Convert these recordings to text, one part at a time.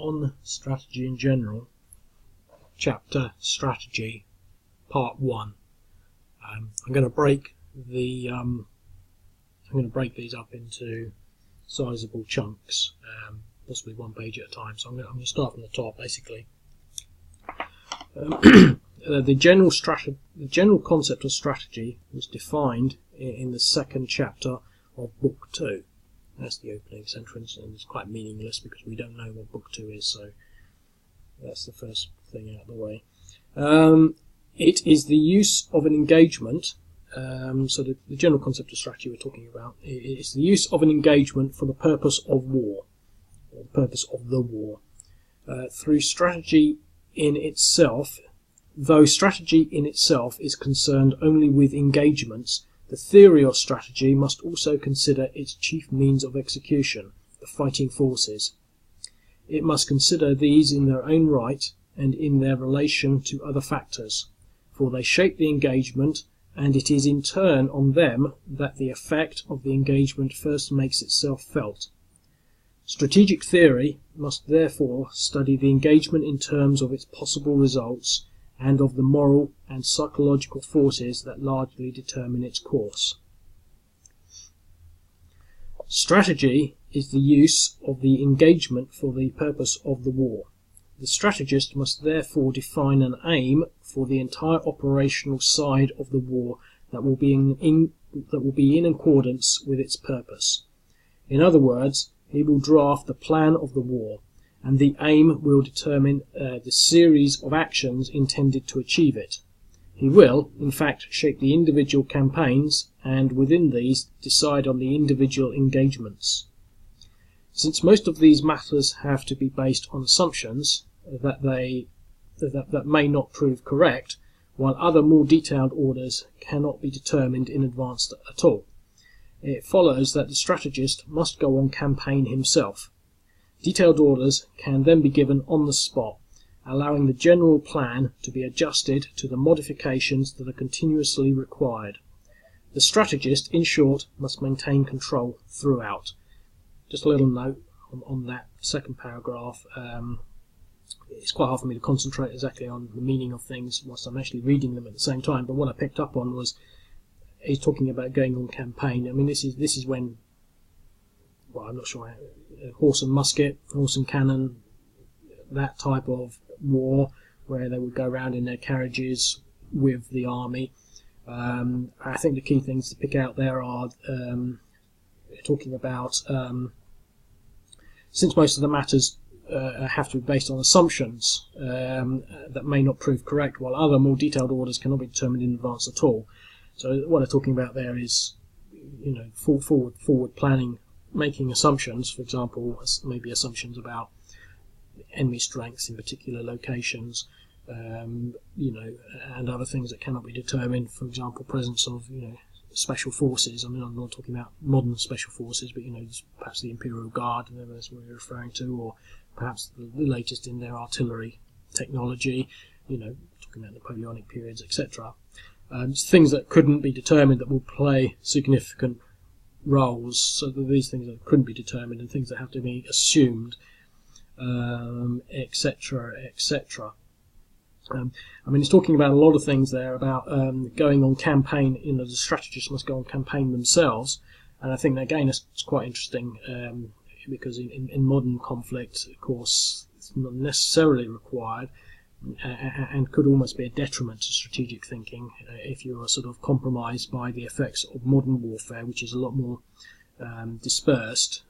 on strategy in general, chapter strategy, part 1. I'm going to break these up into sizable chunks, possibly one page at a time. So I'm going to start from the top, basically. The general concept of strategy was defined in the second chapter of Book 2. That's the opening sentence, and it's quite meaningless because we don't know what Book 2 is, so that's the first thing out of the way. It is the use of an engagement, so the general concept of strategy we're talking about, it's the use of an engagement for the purpose of war, or the purpose of the war, through strategy in itself. Though strategy in itself is concerned only with engagements, the theory of strategy must also consider its chief means of execution, the fighting forces. It must consider these in their own right and in their relation to other factors, for they shape the engagement, and it is in turn on them that the effect of the engagement first makes itself felt. Strategic theory must therefore study the engagement in terms of its possible results and of the moral and psychological forces that largely determine its course. Strategy is the use of the engagement for the purpose of the war. The strategist must therefore define an aim for the entire operational side of the war that will be in accordance with its purpose. In other words, he will draft the plan of the war, and the aim will determine the series of actions intended to achieve it. He will, in fact, shape the individual campaigns, and within these decide on the individual engagements. Since most of these matters have to be based on assumptions that may not prove correct, while other more detailed orders cannot be determined in advance at all, it follows that the strategist must go on campaign himself. Detailed orders can then be given on the spot, allowing the general plan to be adjusted to the modifications that are continuously required. The strategist, in short, must maintain control throughout. Just a little note on that second paragraph. It's quite hard for me to concentrate exactly on the meaning of things whilst I'm actually reading them at the same time, but what I picked up on was he's talking about going on campaign. I mean, this is when, well, I'm not sure, horse and musket, horse and cannon, that type of war, where they would go around in their carriages with the army. I think the key things to pick out there are talking about, since most of the matters have to be based on assumptions that may not prove correct, while other more detailed orders cannot be determined in advance at all. So what they're talking about there is, forward planning, making assumptions, for example, maybe assumptions about enemy strengths in particular locations, and other things that cannot be determined. For example, presence of, special forces. I mean, I'm not talking about modern special forces, but perhaps the Imperial Guard, that's what we're referring to, or perhaps the latest in their artillery technology. Talking about Napoleonic periods, etc. Things that couldn't be determined that will play significant roles, so that these things that couldn't be determined and things that have to be assumed, etc., etc. It's talking about a lot of things there about going on campaign. The strategists must go on campaign themselves, and I think that, again, it's quite interesting because in modern conflict, of course, it's not necessarily required, and could almost be a detriment to strategic thinking if you are sort of compromised by the effects of modern warfare, which is a lot more dispersed.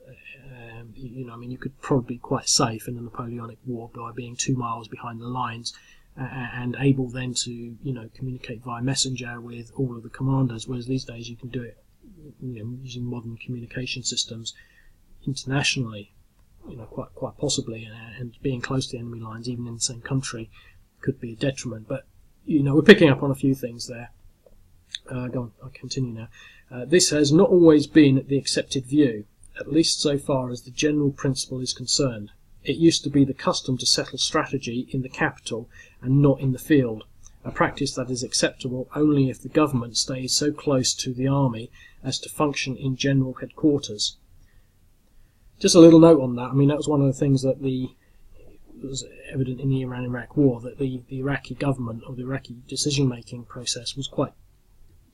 You could probably be quite safe in the Napoleonic War by being 2 miles behind the lines and able then to communicate via messenger with all of the commanders, whereas these days you can do it using modern communication systems internationally. Quite possibly, and being close to enemy lines, even in the same country, could be a detriment. But we're picking up on a few things there. Go on, I'll continue now. This has not always been the accepted view, at least so far as the general principle is concerned. It used to be the custom to settle strategy in the capital and not in the field, a practice that is acceptable only if the government stays so close to the army as to function in general headquarters. Just a little note on that. That was one of the things that the was evident in the Iran-Iraq war, that the Iraqi government, or the Iraqi decision-making process, was quite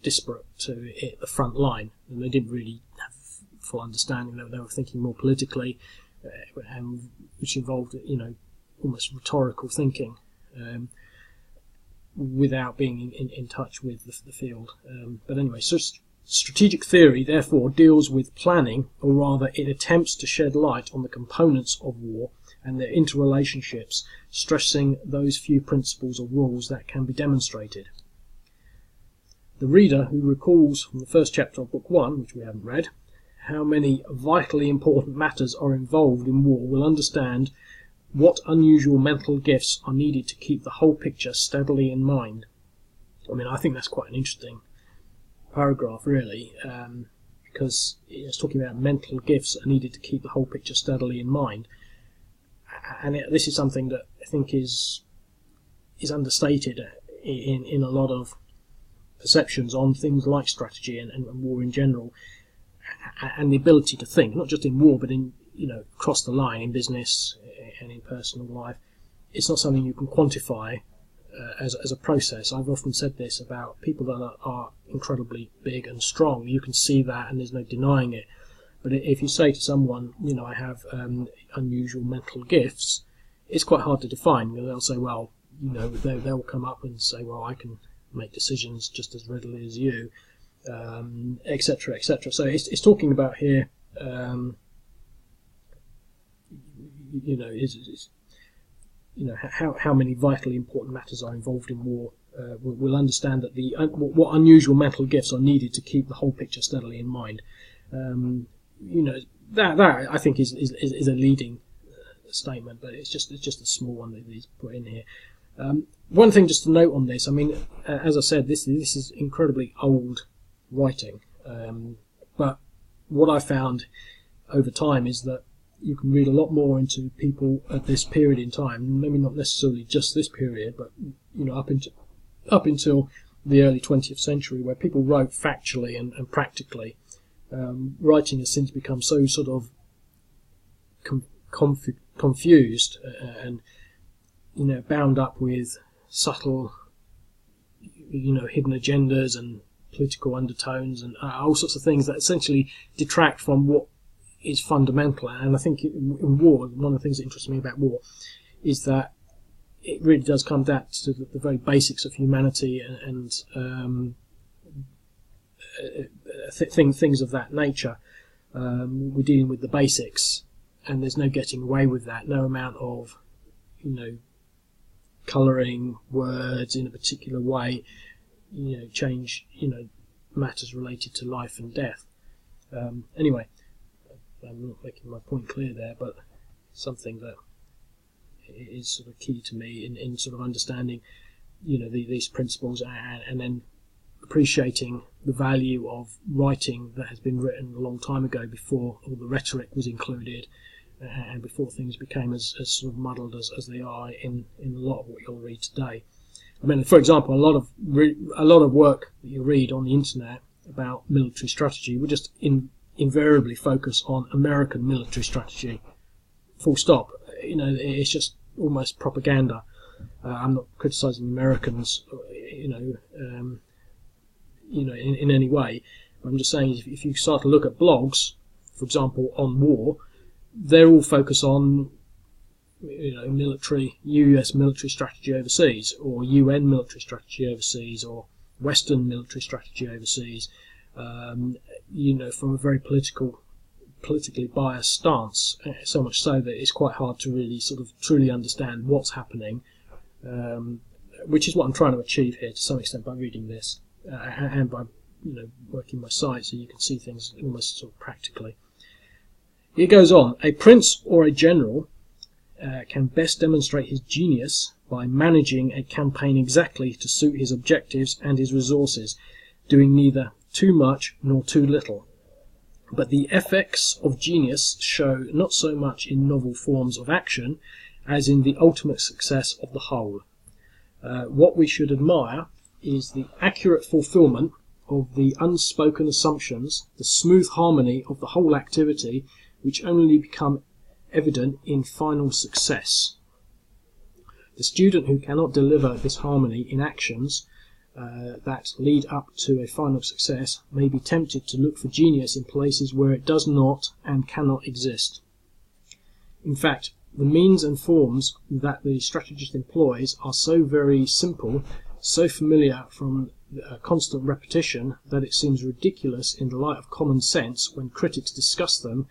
disparate to hit the front line, and they didn't really have full understanding. They were thinking more politically, and which involved, almost rhetorical thinking, without being in touch with the field. But anyway, so strategic theory, therefore, deals with planning, or rather it attempts to shed light on the components of war and their interrelationships, stressing those few principles or rules that can be demonstrated. The reader who recalls from the first chapter of Book 1, which we haven't read, how many vitally important matters are involved in war will understand what unusual mental gifts are needed to keep the whole picture steadily in mind. I mean, I think that's quite an interesting paragraph, really, because it's talking about mental gifts that are needed to keep the whole picture steadily in mind. And this is something that I think is understated in a lot of perceptions on things like strategy and war in general, and the ability to think, not just in war, but in across the line in business and in personal life. It's not something you can quantify as a process. I've often said this about people that are incredibly big and strong. You can see that, and there's no denying it. But if you say to someone, I have unusual mental gifts, it's quite hard to define. They'll say, well, they'll come up and say, well, I can make decisions just as readily as you, etc., etc. So it's talking about here, how many vitally important matters are involved in war. We'll understand that what unusual mental gifts are needed to keep the whole picture steadily in mind. That I think is a leading statement, but it's just a small one that he's put in here. One thing just to note on this, I mean, as I said, this is incredibly old writing, but what I found over time is that you can read a lot more into people at this period in time, maybe not necessarily just this period, but up until the early 20th century, where people wrote factually and practically. Writing has since become so sort of confused and bound up with subtle hidden agendas and political undertones and all sorts of things that essentially detract from what is fundamental. And I think in war, one of the things that interests me about war is that it really does come down to the very basics of humanity and things of that nature. We're dealing with the basics, and there's no getting away with that. No amount of colouring words in a particular way change matters related to life and death. Anyway, I'm not making my point clear there, but something that is sort of key to me in sort of understanding these principles, and then appreciating the value of writing that has been written a long time ago, before all the rhetoric was included and before things became as sort of muddled as they are in a lot of what you'll read today. I mean, for example, a lot of work that you read on the internet about military strategy will just invariably focus on American military strategy. Full stop. It's just almost propaganda. I'm not criticising Americans, in any way. I'm just saying, if you start to look at blogs, for example, on war, they're all focused on US military strategy overseas, or UN military strategy overseas, or Western military strategy overseas, from a very politically biased stance, so much so that it's quite hard to really sort of truly understand what's happening, which is what I'm trying to achieve here to some extent by reading this, and by working my site so you can see things almost sort of practically. It goes on, a prince or a general can best demonstrate his genius by managing a campaign exactly to suit his objectives and his resources, doing neither too much nor too little. But the effects of genius show not so much in novel forms of action as in the ultimate success of the whole. What we should admire is the accurate fulfilment of the unspoken assumptions, the smooth harmony of the whole activity, which only become evident in final success. The student who cannot deliver this harmony in actions that lead up to a final success may be tempted to look for genius in places where it does not and cannot exist. In fact, the means and forms that the strategist employs are so very simple, so familiar from constant repetition, that it seems ridiculous in the light of common sense when critics discuss them,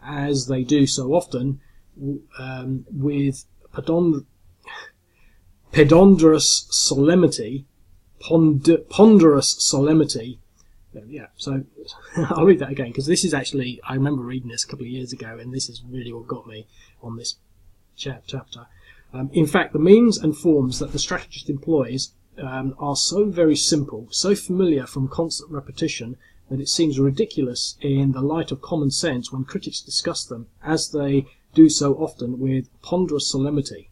as they do so often, with ponderous solemnity. Yeah, so I'll read that again, because this is actually, I remember reading this a couple of years ago, and this is really what got me on this chapter. In fact, the means and forms that the strategist employs are so very simple, so familiar from constant repetition, that it seems ridiculous in the light of common sense when critics discuss them, as they do so often, with ponderous solemnity.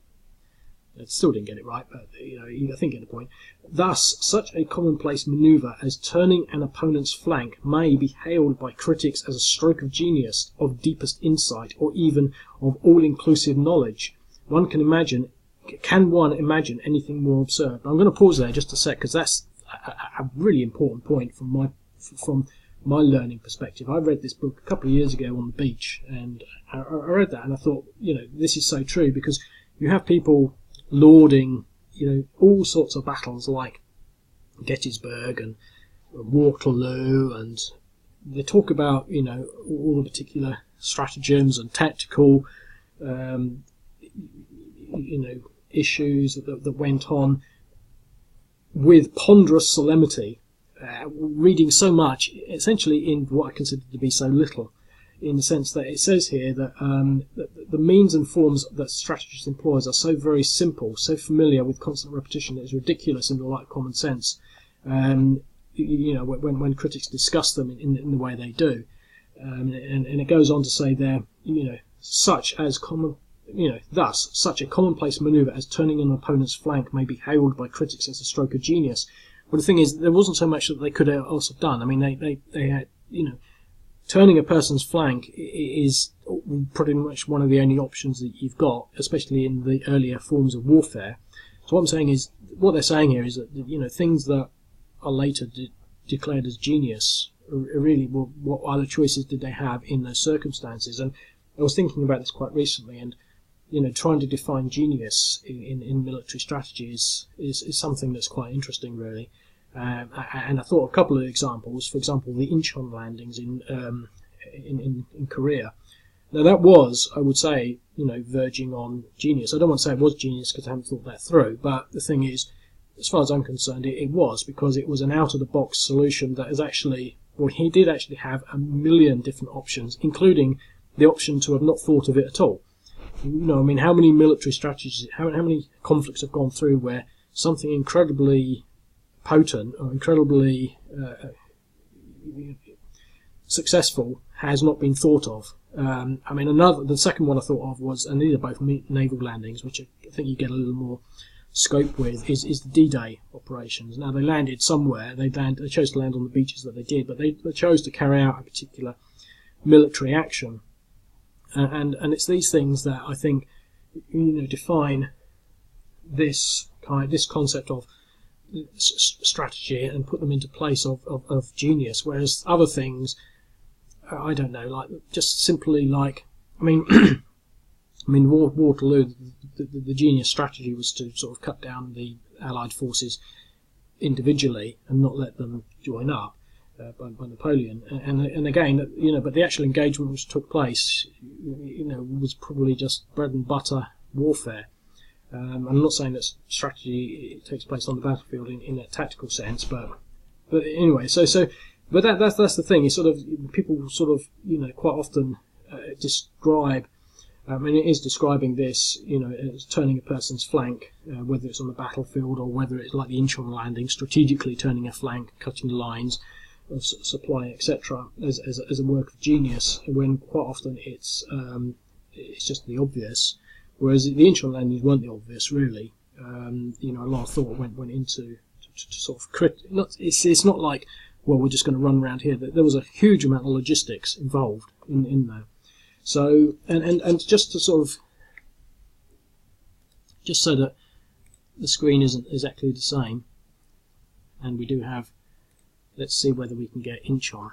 I still didn't get it right, but I think you get the point. Thus, such a commonplace manoeuvre as turning an opponent's flank may be hailed by critics as a stroke of genius, of deepest insight, or even of all-inclusive knowledge. Can one imagine anything more absurd? I'm going to pause there just a sec, because that's a really important point from my learning perspective. I read this book a couple of years ago on the beach, and I read that and I thought, this is so true, because you have people lauding, all sorts of battles like Gettysburg and Waterloo, and they talk about, all the particular stratagems and tactical, issues that went on with ponderous solemnity, reading so much, essentially in what I consider to be so little, in the sense that it says here that the means and forms that strategist employs are so very simple, so familiar with constant repetition, that it's ridiculous in the light of common sense. When critics discuss them in the way they do, and it goes on to say there, thus such a commonplace manoeuvre as turning an opponent's flank may be hailed by critics as a stroke of genius. But the thing is, there wasn't so much that they could have also done. I mean, they had, turning a person's flank is pretty much one of the only options that you've got, especially in the earlier forms of warfare. So what they're saying here is that, things that are later declared as genius are really, what other choices did they have in those circumstances? And I was thinking about this quite recently, and trying to define genius in military strategy is something that's quite interesting, really. And I thought a couple of examples. For example, the Incheon landings in Korea. Now that was, I would say, verging on genius. I don't want to say it was genius because I haven't thought that through. But the thing is, as far as I'm concerned, it was, because it was an out-of-the-box solution that is actually, he did actually have a million different options, including the option to have not thought of it at all. How many military strategies, how many conflicts have gone through where something incredibly potent or incredibly successful has not been thought of. The second one I thought of was, and these are both naval landings, which I think you get a little more scope with, is the D-Day operations. Now, they landed somewhere. They chose to land on the beaches that they did, but they chose to carry out a particular military action. And it's these things that I think define this concept of strategy and put them into place of genius, whereas other things, I don't know, like just simply like, Waterloo, the genius strategy was to sort of cut down the Allied forces individually and not let them join up by Napoleon. And again, but the actual engagement which took place, was probably just bread and butter warfare. I'm not saying that strategy takes place on the battlefield in a tactical sense, but anyway, but that's the thing. Is sort of people quite often describe. It is describing this, as turning a person's flank, whether it's on the battlefield or whether it's like the Incheon landing, strategically turning a flank, cutting lines of supply, etc., as a work of genius. When quite often it's just the obvious. Whereas the Incheon landings weren't the obvious, really. A lot of thought went into to sort of it's not like, well, we're just going to run around here. There was a huge amount of logistics involved in there. So and just to sort of just so that the screen isn't exactly the same, and we do have, let's see whether we can get inch on.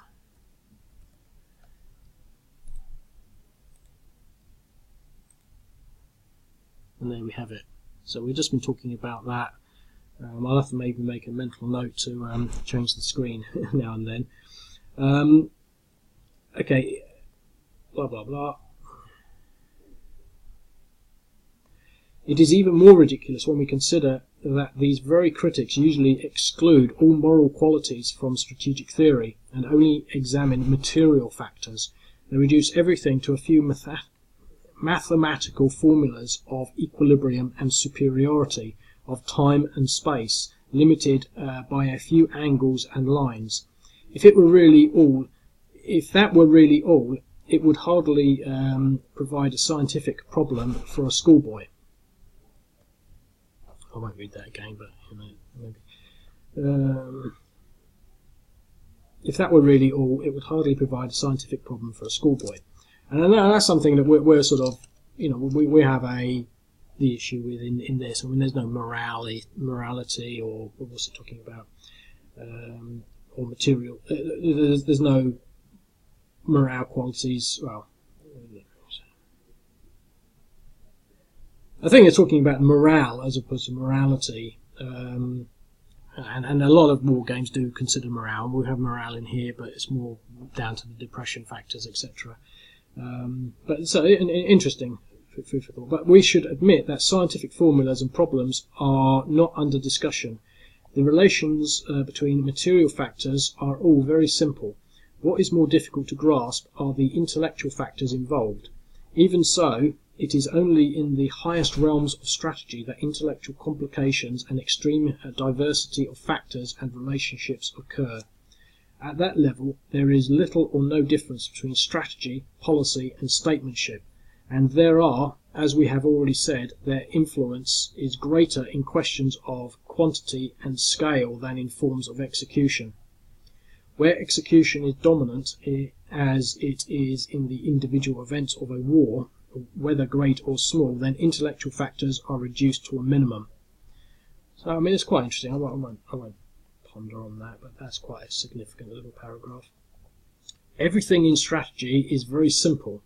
And there we have it. So we've just been talking about that. I'll have to maybe make a mental note to change the screen now and then. Okay, blah blah blah. It is even more ridiculous when we consider that these very critics usually exclude all moral qualities from strategic theory and only examine material factors. They reduce everything to a few mathematical formulas of equilibrium and superiority, of time and space, limited by a few angles and lines. If that were really all, it would hardly provide a scientific problem for a schoolboy. I won't read that again, but maybe. If that were really all, it would hardly provide a scientific problem for a schoolboy. And that's something that we're sort of, we have the issue with in this. I mean, there's no morality, or what's it talking about, or material. There's no morale qualities. Well, I think they're talking about morale as opposed to morality. And a lot of war games do consider morale. We have morale in here, but it's more down to the depression factors, etc. But so interesting food for thought. But we should admit that scientific formulas and problems are not under discussion. The relations between material factors are all very simple. What is more difficult to grasp are the intellectual factors involved. Even so, it is only in the highest realms of strategy that intellectual complications and extreme diversity of factors and relationships occur. At that level, there is little or no difference between strategy, policy, and statesmanship, and there are, as we have already said, their influence is greater in questions of quantity and scale than in forms of execution. Where execution is dominant, as it is in the individual events of a war, whether great or small, then intellectual factors are reduced to a minimum. So, I mean, it's quite interesting. I won't ponder on that, but that's quite a significant little paragraph. Everything in strategy is very simple,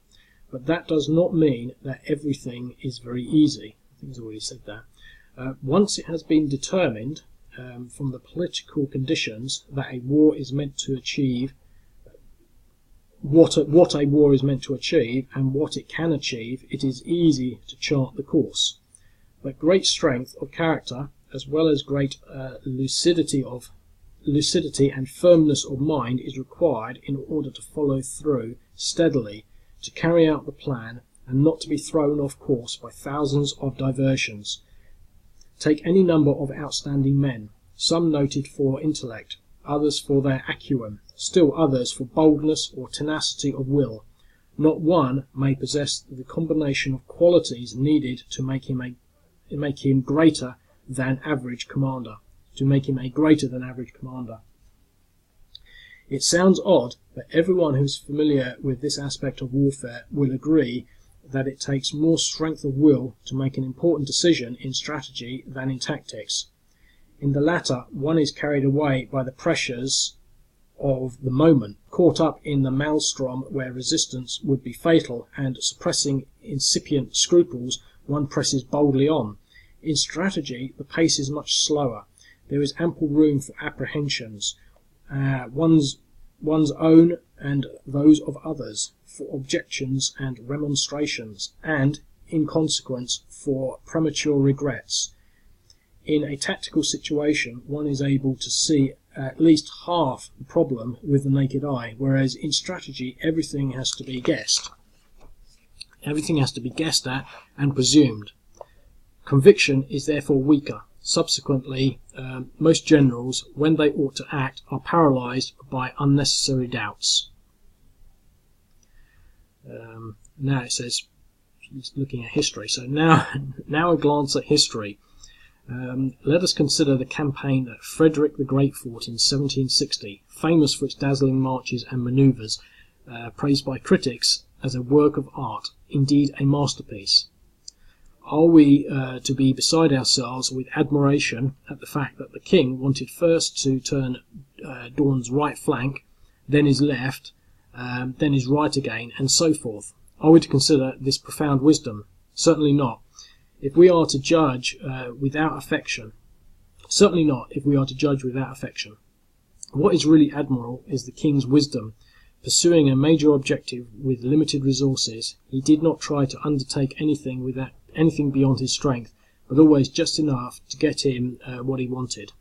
but that does not mean that everything is very easy. I think he's already said that. Once it has been determined from the political conditions that a war is meant to achieve, what a war is meant to achieve and what it can achieve, it is easy to chart the course. But great strength of character, as well as great lucidity and firmness of mind, is required in order to follow through steadily, to carry out the plan, and not to be thrown off course by thousands of diversions. Take any number of outstanding men, some noted for intellect, others for their acumen, still others for boldness or tenacity of will. Not one may possess the combination of qualities needed to make him greater than average commander. It sounds odd, but everyone who's familiar with this aspect of warfare will agree that it takes more strength of will to make an important decision in strategy than in tactics. In the latter, one is carried away by the pressures of the moment, caught up in the maelstrom where resistance would be fatal, and suppressing incipient scruples, one presses boldly on. In strategy, the pace is much slower. There is ample room for apprehensions, one's own and those of others, for objections and remonstrations, and, in consequence, for premature regrets. In a tactical situation, one is able to see at least half the problem with the naked eye, whereas in strategy everything has to be guessed. Everything has to be guessed at and presumed. Conviction is therefore weaker. Subsequently, most generals, when they ought to act, are paralysed by unnecessary doubts. Now it says, looking at history. So now a glance at history. Let us consider the campaign that Frederick the Great fought in 1760, famous for its dazzling marches and manoeuvres, praised by critics as a work of art, indeed a masterpiece. Are we to be beside ourselves with admiration at the fact that the king wanted first to turn Dawn's right flank, then his left, then his right again, and so forth? Are we to consider this profound wisdom? Certainly not. If we are to judge without affection, certainly not if we are to judge without affection. What is really admirable is the king's wisdom. Pursuing a major objective with limited resources, he did not try to undertake anything beyond his strength, but always just enough to get him what he wanted.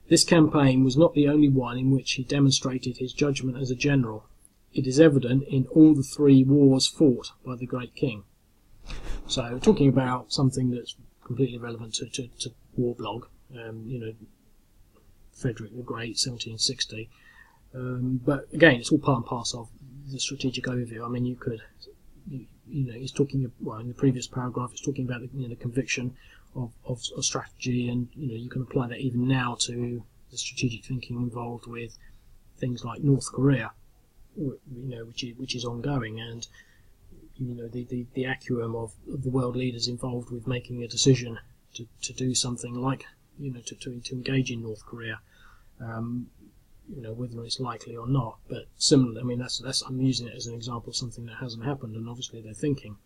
This campaign was not the only one in which he demonstrated his judgment as a general. It is evident in all the 3 wars fought by the great king. So, talking about something that's completely relevant to war blog, Frederick the Great, 1760. But again, it's all part and parcel of the strategic overview. I mean, he's talking, well, in the previous paragraph, it's talking about the conviction of strategy, and you can apply that even now to the strategic thinking involved with things like North Korea, which is ongoing, and the acumen of the world leaders involved with making a decision to do something like to engage in North Korea. Whether it's likely or not, but similarly, I mean, that's I'm using it as an example of something that hasn't happened, and obviously they're thinking,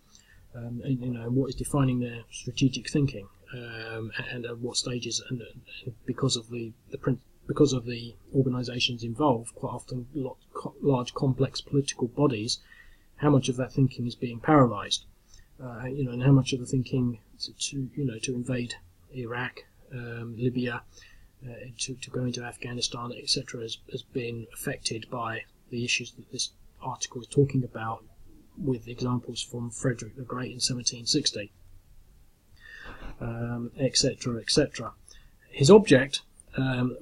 and what is defining their strategic thinking, and at what stages, and because of the organisations involved, quite often large complex political bodies, how much of that thinking is being paralysed, and how much of the thinking to invade Iraq, Libya, to go into Afghanistan, etc., has been affected by the issues that this article is talking about, with examples from Frederick the Great in 1760, etc., etc. His object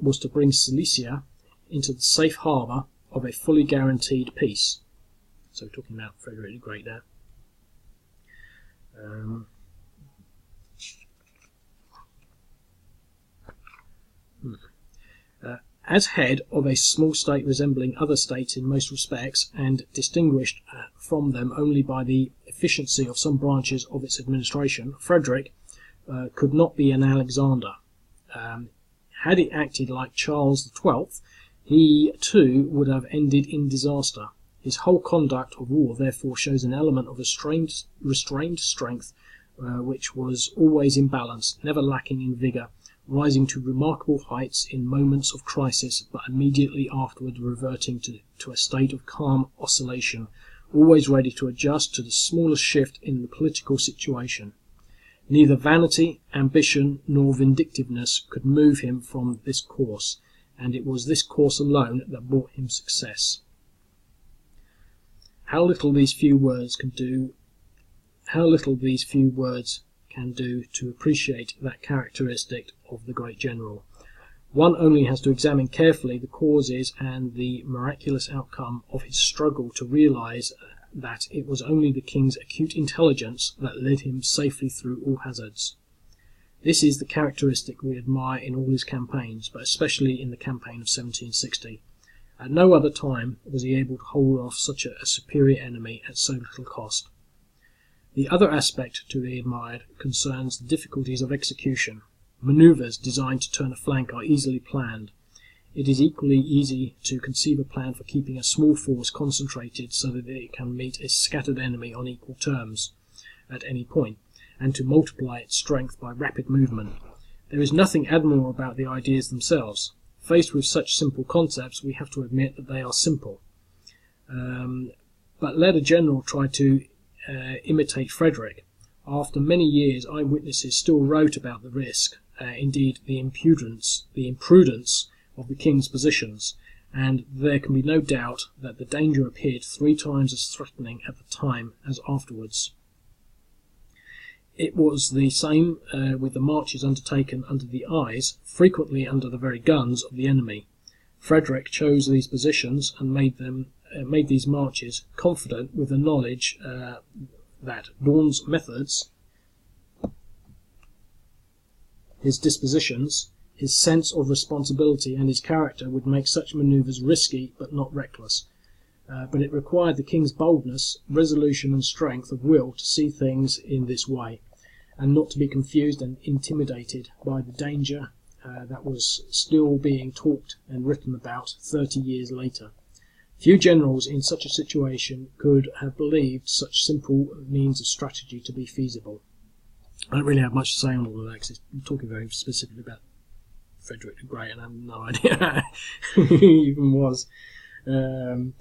was to bring Silesia into the safe harbour of a fully guaranteed peace. So we're talking about Frederick the Great there. As head of a small state resembling other states in most respects, and distinguished from them only by the efficiency of some branches of its administration, Frederick could not be an Alexander. Had he acted like Charles XII, he too would have ended in disaster. His whole conduct of war therefore shows an element of restrained strength, which was always in balance, never lacking in vigour, rising to remarkable heights in moments of crisis, but immediately afterward reverting to a state of calm oscillation, always ready to adjust to the smallest shift in the political situation. Neither vanity, ambition, nor vindictiveness could move him from this course, and it was this course alone that brought him success. How little these few words can do to appreciate that characteristic of the great general. One only has to examine carefully the causes and the miraculous outcome of his struggle to realise that it was only the king's acute intelligence that led him safely through all hazards. This is the characteristic we admire in all his campaigns, but especially in the campaign of 1760. At no other time was he able to hold off such a superior enemy at so little cost. The other aspect to be admired concerns the difficulties of execution. Manoeuvres designed to turn a flank are easily planned. It is equally easy to conceive a plan for keeping a small force concentrated so that it can meet a scattered enemy on equal terms at any point, and to multiply its strength by rapid movement. There is nothing admirable about the ideas themselves. Faced with such simple concepts, we have to admit that they are simple. But let a general try to imitate Frederick. After many years, eyewitnesses still wrote about the risk, indeed the imprudence of the king's positions, and there can be no doubt that the danger appeared 3 times as threatening at the time as afterwards. It was the same with the marches undertaken under the eyes, frequently under the very guns of the enemy. Frederick chose these positions and made these marches confident with the knowledge that Dawn's methods, his dispositions, his sense of responsibility and his character would make such manoeuvres risky but not reckless. But it required the king's boldness, resolution and strength of will to see things in this way, and not to be confused and intimidated by the danger that was still being talked and written about 30 years later. Few generals in such a situation could have believed such simple means of strategy to be feasible. I don't really have much to say on all of that because I'm talking very specifically about Frederick the Great, and I have no idea who he even was. As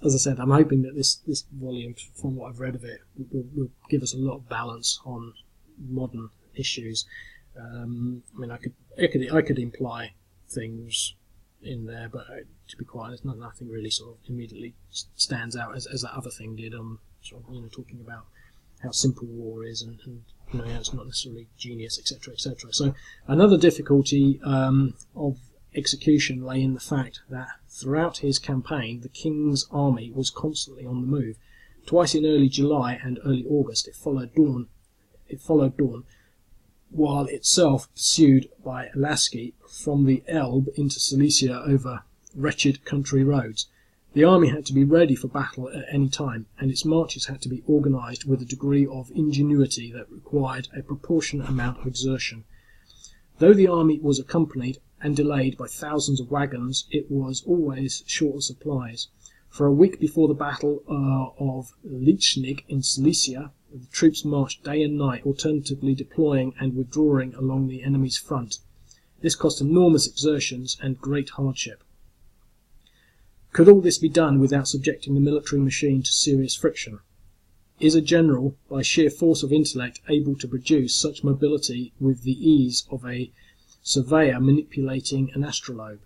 I said, I'm hoping that this volume, from what I've read of it, will give us a lot of balance on modern issues. I could imply things in there, but to be quite honest, nothing really sort of immediately stands out as that other thing did. Talking about how simple war is, and it's not necessarily genius, etc., etc. So another difficulty of execution lay in the fact that throughout his campaign, the king's army was constantly on the move. Twice in early July and early August, it followed dawn, while itself pursued by Lasky from the Elbe into Silesia over wretched country roads. The army had to be ready for battle at any time, and its marches had to be organised with a degree of ingenuity that required a proportionate amount of exertion. Though the army was accompanied and delayed by thousands of wagons, it was always short of supplies. For a week before the battle of Lichnig in Silesia, the troops marched day and night, alternatively deploying and withdrawing along the enemy's front. This cost enormous exertions and great hardship. Could all this be done without subjecting the military machine to serious friction? Is a general, by sheer force of intellect, able to produce such mobility with the ease of a surveyor manipulating an astrolabe?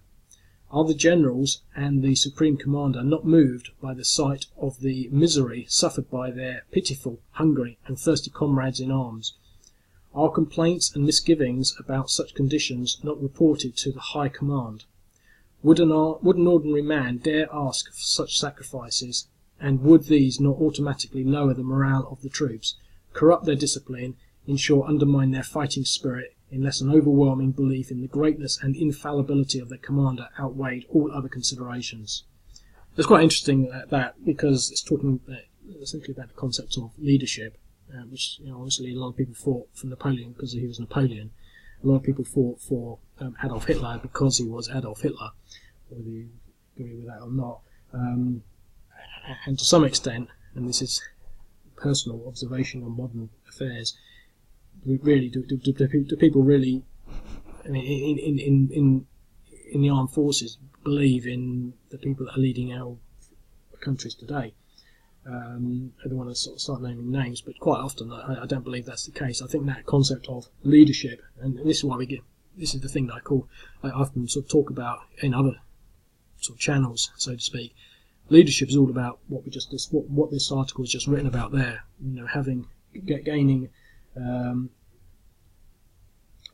Are the generals and the supreme commander not moved by the sight of the misery suffered by their pitiful, hungry, and thirsty comrades in arms? Are complaints and misgivings about such conditions not reported to the high command? Would an ordinary man dare ask for such sacrifices, and would these not automatically lower the morale of the troops, corrupt their discipline, in short undermine their fighting spirit, unless an overwhelming belief in the greatness and infallibility of their commander outweighed all other considerations? It's quite interesting that because it's talking essentially about the concept of leadership, which obviously a lot of people fought for Napoleon because he was Napoleon. A lot of people fought for Adolf Hitler because he was Adolf Hitler, whether you agree with that or not. And to some extent, and this is personal observation on modern affairs, really do people really, in the armed forces, believe in the people that are leading our countries today? I don't want to sort of start naming names, but quite often I don't believe that's the case. I think that concept of leadership, and this is why this is the thing that I often sort of talk about in other sort of channels, so to speak. Leadership is all about what this article has just written about there. Gaining.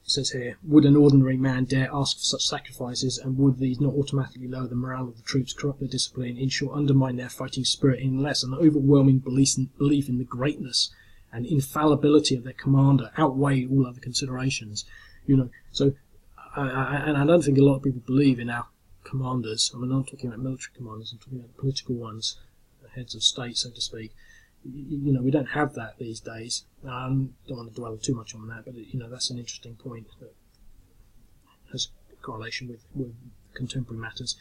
It says here, would an ordinary man dare ask for such sacrifices, and would these not automatically lower the morale of the troops, corrupt their discipline, in short undermine their fighting spirit, unless an overwhelming belief in the greatness and infallibility of their commander outweighed all other considerations? So I don't think a lot of people believe in our commanders. I'm not talking about military commanders, I'm talking about political ones, heads of state, so to speak. We don't have that these days. I don't want to dwell too much on that, but that's an interesting point that has correlation with contemporary matters.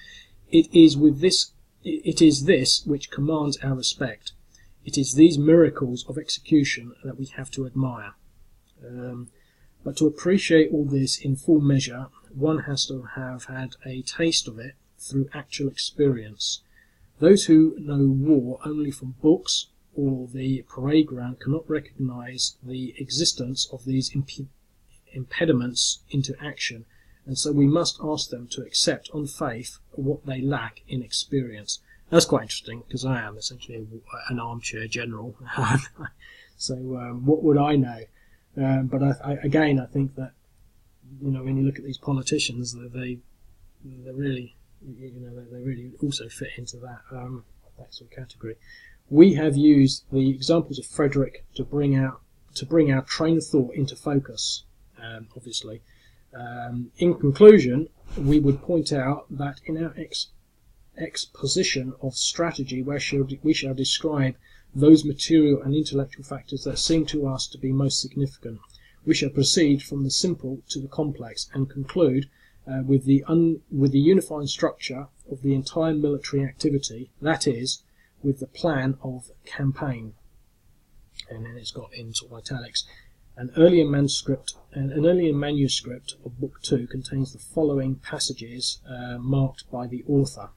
It is this which commands our respect. It is these miracles of execution that we have to admire. But to appreciate all this in full measure, one has to have had a taste of it through actual experience. Those who know war only from books or the parade ground cannot recognise the existence of these impediments into action, and so we must ask them to accept on faith what they lack in experience. That's quite interesting, because I am essentially an armchair general. So what would I know? But I think that when you look at these politicians, they really also fit into that sort of category. We have used the examples of Frederick to bring our train of thought into focus, obviously. In conclusion, we would point out that in our exposition of strategy, we shall describe those material and intellectual factors that seem to us to be most significant. We shall proceed from the simple to the complex and conclude with the unifying structure of the entire military activity, that is, with the plan of campaign. And then it's got in sort of italics. An earlier manuscript of Book 2 contains the following passages marked by the author.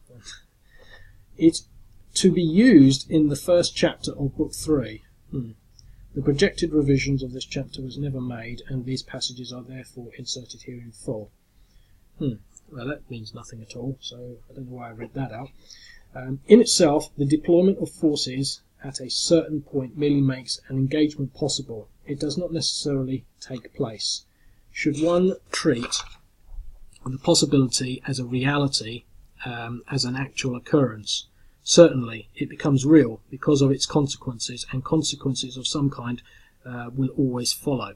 It's to be used in the first chapter of Book 3. The projected revisions of this chapter was never made, and these passages are therefore inserted here in full. Well, that means nothing at all, so I don't know why I read that out. In itself, the deployment of forces at a certain point merely makes an engagement possible. It does not necessarily take place. Should one treat the possibility as a reality, as an actual occurrence, certainly it becomes real because of its consequences, and consequences of some kind will always follow.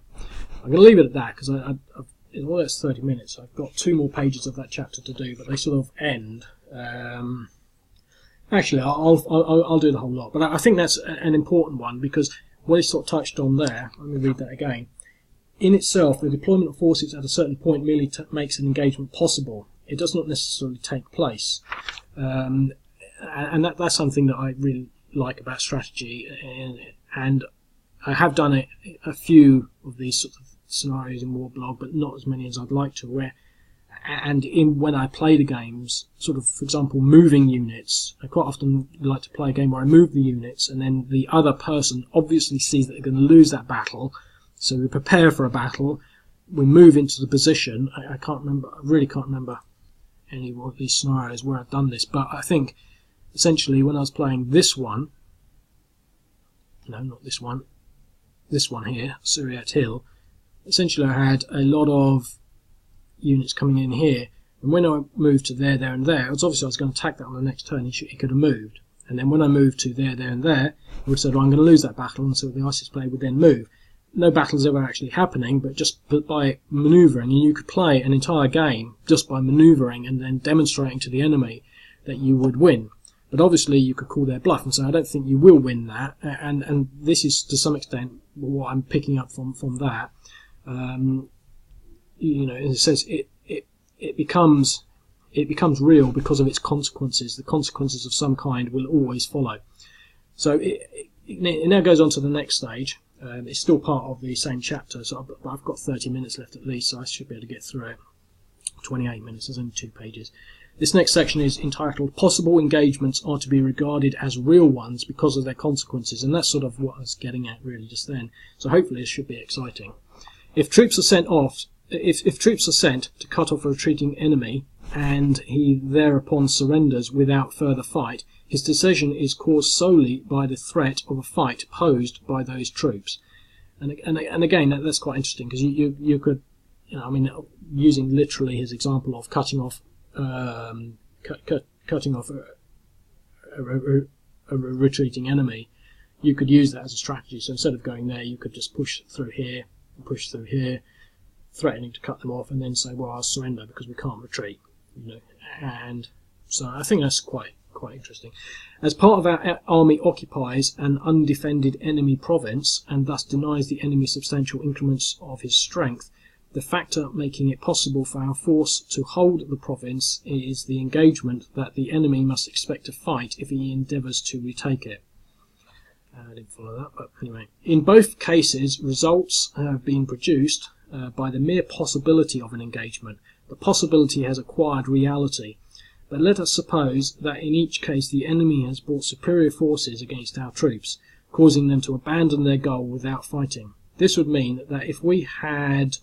I'm going to leave it at that because well, that's 30 minutes. I've got 2 more pages of that chapter to do, but they sort of end. Actually, I'll do the whole lot, but I think that's an important one because what is sort of touched on there. Let me read that again. In itself, the deployment of forces at a certain point merely makes an engagement possible. It does not necessarily take place, and that's something that I really like about strategy. And I have done a few of these sort of scenarios in Warblog, but not as many as I'd like to. When I play the games, sort of, for example, moving units, I quite often like to play a game where I move the units, and then the other person obviously sees that they're going to lose that battle, so we prepare for a battle, we move into the position. I really can't remember any of these scenarios where I've done this, but I think essentially when I was playing this one, no, not this one here, Suriyat Hill, essentially I had a lot of units coming in here, and when I moved to there, and there, it's obviously I was going to attack that on the next turn. He could have moved, and then when I moved to there, and there, he would have said, well, I'm going to lose that battle, and so the ISIS player would then move. No battle's ever actually happening, but just by manoeuvring, and you could play an entire game just by manoeuvring and then demonstrating to the enemy that you would win. But obviously you could call their bluff and say, I don't think you will win that, and this is to some extent what I'm picking up from that. It says it becomes real because of its consequences. The consequences of some kind will always follow. So it now goes on to the next stage. It's still part of the same chapter, but I've got 30 minutes left at least, so I should be able to get through it. 28 minutes, there's only 2 pages. This next section is entitled Possible Engagements Are to be Regarded as Real Ones Because of Their Consequences, and that's sort of what I was getting at really just then. So hopefully this should be exciting. If troops are sent to cut off a retreating enemy, and he thereupon surrenders without further fight, his decision is caused solely by the threat of a fight posed by those troops. And again, that's quite interesting because you could, using literally his example of cutting off a retreating enemy, you could use that as a strategy. So instead of going there, you could just push through here, threatening to cut them off, and then say, well, I'll surrender because we can't retreat. And so I think that's quite interesting. As part of our army occupies an undefended enemy province and thus denies the enemy substantial increments of his strength, the factor making it possible for our force to hold the province is the engagement that the enemy must expect to fight if he endeavours to retake it. I didn't follow that, but anyway. In both cases, results have been produced by the mere possibility of an engagement. The possibility has acquired reality. But let us suppose that in each case the enemy has brought superior forces against our troops, causing them to abandon their goal without fighting. This would mean that if we had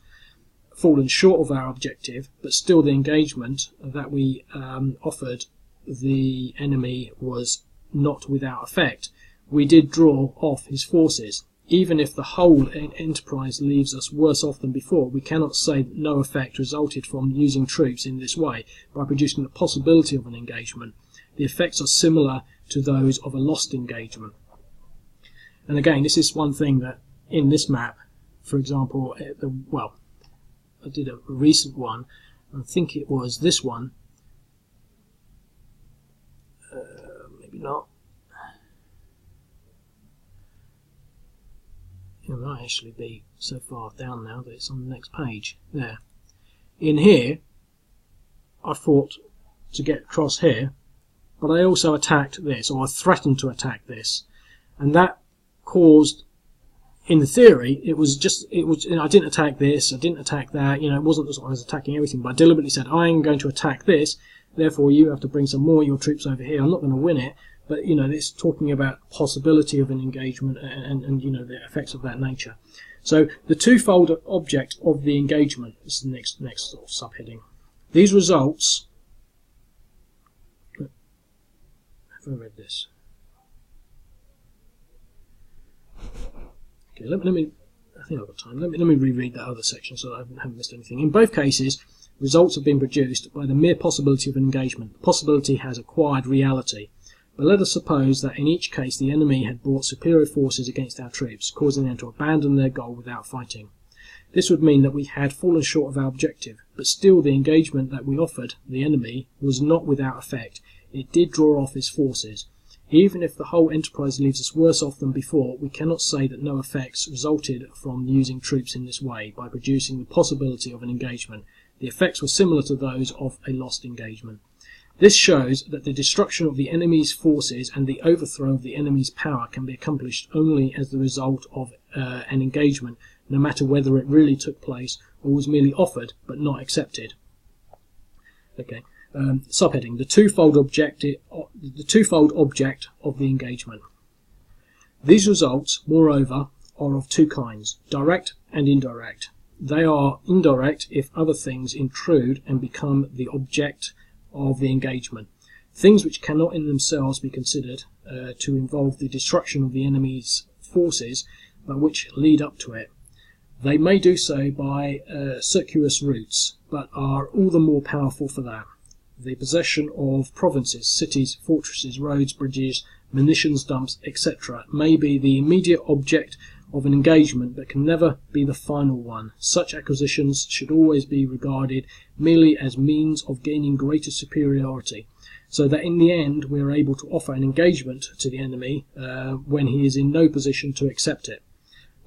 fallen short of our objective, but still the engagement that we offered the enemy was not without effect, we did draw off his forces. Even if the whole enterprise leaves us worse off than before, we cannot say that no effect resulted from using troops in this way by producing the possibility of an engagement. The effects are similar to those of a lost engagement. And again, this is one thing that in this map, for example, I did a recent one, I think it was this one, maybe not. it might actually be so far down now that it's on the next page. There. In here, I fought to get across here, but I also attacked this, or I threatened to attack this, and that caused, in the theory, it was I didn't attack this, I didn't attack that, it wasn't as I was attacking everything, but I deliberately said, I am going to attack this, therefore you have to bring some more of your troops over here. I'm not going to win it, but it's talking about possibility of an engagement and the effects of that nature. So the twofold object of the engagement is the next sort of subheading. These results. Have I read this? Okay, let me. I think I've got time. Let me reread that other section so that I haven't missed anything. In both cases, results have been produced by the mere possibility of an engagement. The possibility has acquired reality. But let us suppose that in each case the enemy had brought superior forces against our troops, causing them to abandon their goal without fighting. This would mean that we had fallen short of our objective, but still the engagement that we offered the enemy was not without effect. It did draw off his forces. Even if the whole enterprise leaves us worse off than before, we cannot say that no effects resulted from using troops in this way, by producing the possibility of an engagement. The effects were similar to those of a lost engagement. This shows that the destruction of the enemy's forces and the overthrow of the enemy's power can be accomplished only as the result of an engagement, no matter whether it really took place or was merely offered but not accepted. Okay. Subheading: the twofold object of the engagement. These results, moreover, are of two kinds: direct and indirect. They are indirect if other things intrude and become the object of the engagement. Things which cannot in themselves be considered to involve the destruction of the enemy's forces, but which lead up to it. They may do so by circuitous routes, but are all the more powerful for that. The possession of provinces, cities, fortresses, roads, bridges, munitions dumps, etc. may be the immediate object of an engagement, but can never be the final one. Such acquisitions should always be regarded merely as means of gaining greater superiority, so that in the end we are able to offer an engagement to the enemy when he is in no position to accept it.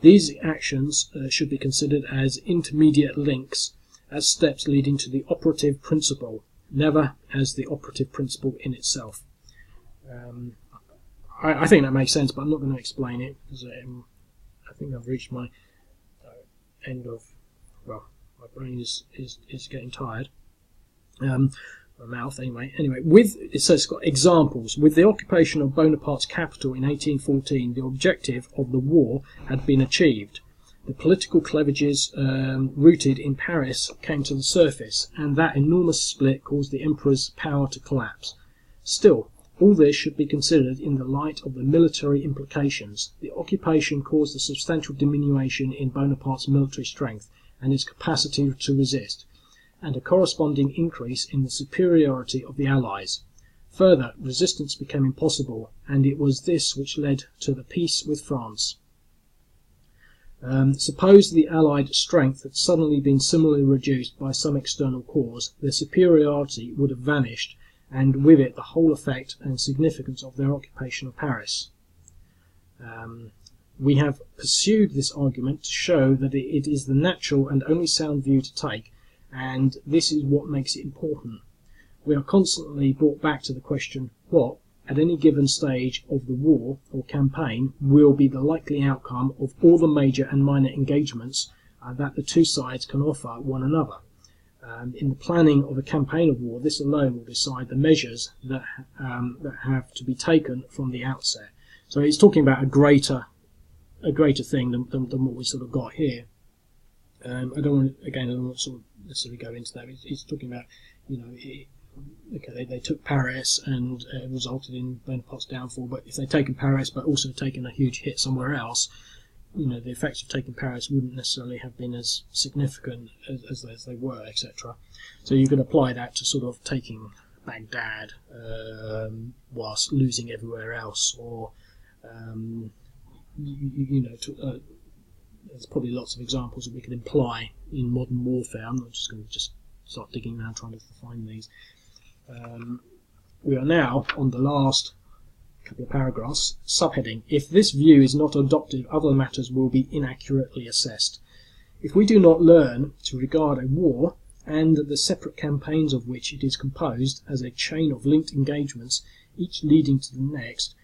These actions should be considered as intermediate links, as steps leading to the operative principle, never as the operative principle in itself. I think that makes sense, but I'm not going to explain it, because I think I've reached my end of, well, my brain is getting tired. My mouth, anyway. It says it's got examples. With the occupation of Bonaparte's capital in 1814, the objective of the war had been achieved. The political cleavages rooted in Paris came to the surface, and that enormous split caused the emperor's power to collapse. Still, all this should be considered in the light of the military implications. The occupation caused a substantial diminution in Bonaparte's military strength and his capacity to resist, and a corresponding increase in the superiority of the Allies. Further, resistance became impossible, and it was this which led to the peace with France. Suppose the Allied strength had suddenly been similarly reduced by some external cause, their superiority would have vanished, and with it the whole effect and significance of their occupation of Paris. We have pursued this argument to show that it is the natural and only sound view to take, and this is what makes it important. We are constantly brought back to the question, what, at any given stage of the war or campaign, will be the likely outcome of all the major and minor engagements that the two sides can offer one another. In the planning of a campaign of war, this alone will decide the measures that have to be taken from the outset. So it's talking about a greater thing than what we sort of got here. I don't want to sort of necessarily go into that. It's talking about, they took Paris and it resulted in Bonaparte's downfall. But if they'd taken Paris but also taken a huge hit somewhere else, the effects of taking Paris wouldn't necessarily have been as significant as they were, etc. So you could apply that to sort of taking Baghdad whilst losing everywhere else, or there's probably lots of examples that we could imply in modern warfare. I'm not just going to start digging around trying to find these. We are now on the last couple of paragraphs. Subheading: if this view is not adopted, other matters will be inaccurately assessed. If we do not learn to regard a war and the separate campaigns of which it is composed as a chain of linked engagements, each leading to the next,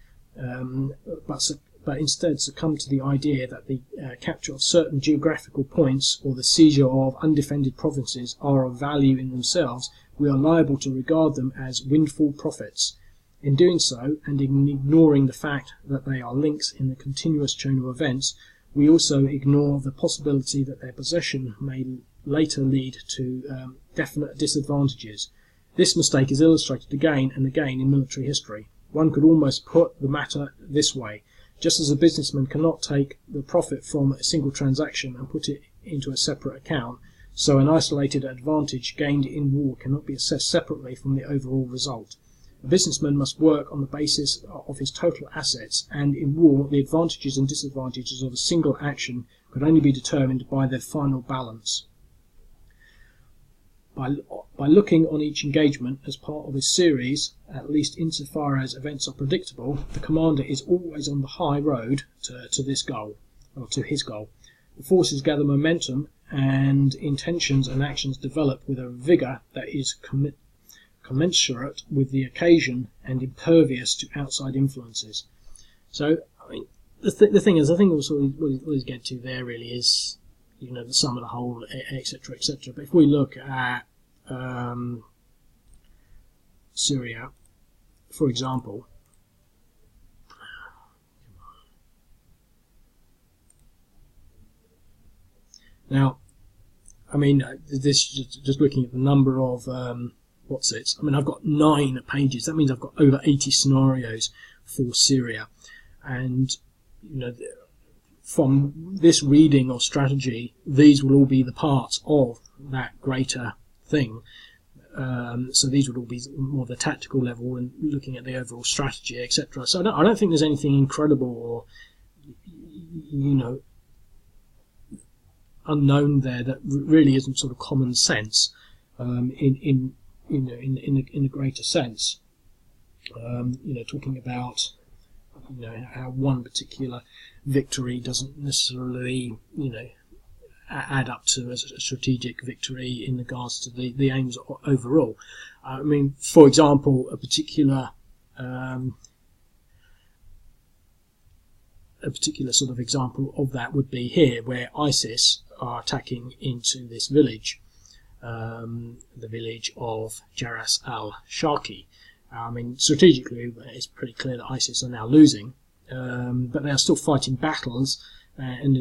but instead succumb to the idea that the capture of certain geographical points or the seizure of undefended provinces are of value in themselves, we are liable to regard them as windfall profits. In doing so, and in ignoring the fact that they are links in the continuous chain of events, we also ignore the possibility that their possession may later lead to definite disadvantages. This mistake is illustrated again and again in military history. One could almost put the matter this way: just as a businessman cannot take the profit from a single transaction and put it into a separate account, so an isolated advantage gained in war cannot be assessed separately from the overall result. A businessman must work on the basis of his total assets, and in war the advantages and disadvantages of a single action could only be determined by their final balance. By looking on each engagement as part of a series, at least insofar as events are predictable, the commander is always on the high road to this goal, or to his goal. The forces gather momentum, and intentions and actions develop with a vigour that is commensurate with the occasion and impervious to outside influences. So, I mean, the thing is, I think also what he's getting to there really is, the sum of the whole, etc., etc. But if we look at Syria, for example, now, I mean, this just looking at the number of I've got 9 pages. That means I've got over 80 scenarios for Syria, and from this reading of strategy, these will all be the parts of that greater thing. So these would all be more the tactical level and looking at the overall strategy, etc. So I don't think there's anything incredible or unknown there that really isn't sort of common sense in a greater sense. Talking about how one particular victory doesn't necessarily add up to a strategic victory in regards to the aims overall. I mean, for example, a particular sort of example of that would be here, where ISIS are attacking into this village, the village of Jaras al-Sharqi. I mean, strategically, it's pretty clear that ISIS are now losing, but they are still fighting battles, and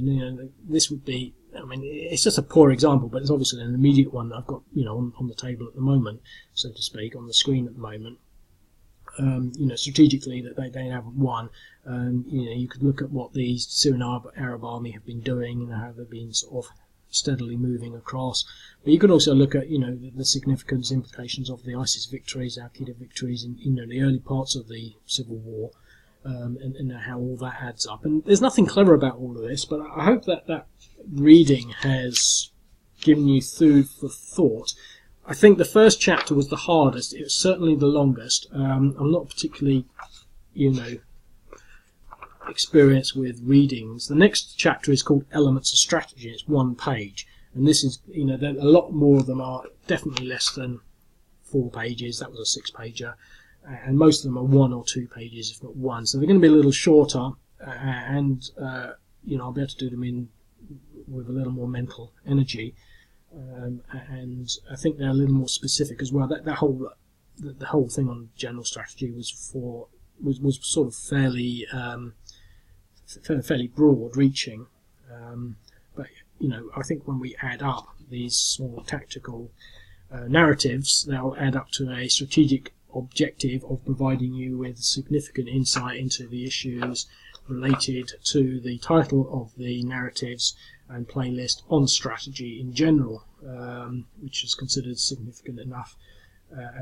this would be, I mean, it's just a poor example, but it's obviously an immediate one that I've got, on the table at the moment, so to speak, on the screen at the moment. Strategically that they haven't won. You could look at what the Syrian Arab army have been doing and how they've been sort of steadily moving across. But you can also look at, the significance, implications of the ISIS victories, Al-Qaeda victories in, the early parts of the civil war, and how all that adds up. And there's nothing clever about all of this, but I hope that reading has given you food for thought. I think the first chapter was the hardest. It was certainly the longest. I'm not particularly, experienced with readings. The next chapter is called Elements of Strategy. It's 1 page. And this is, a lot more of them are definitely less than 4 pages. That was a 6-pager. And most of them are 1 or 2 pages, if not 1. So they're going to be a little shorter. And I'll be able to do them with a little more mental energy. And I think they're a little more specific as well. The whole thing on general strategy was sort of fairly broad reaching, but I think when we add up these small tactical narratives, they'll add up to a strategic objective of providing you with significant insight into the issues related to the title of the narratives and playlist on strategy in general, which is considered significant enough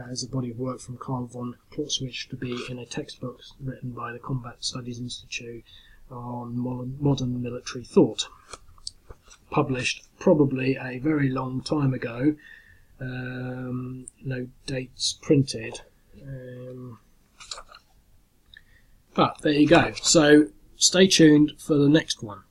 as a body of work from Carl Von Clausewitz to be in a textbook written by the Combat Studies Institute on modern military thought, published probably a very long time ago, no dates printed, But there you go. So stay tuned for the next one.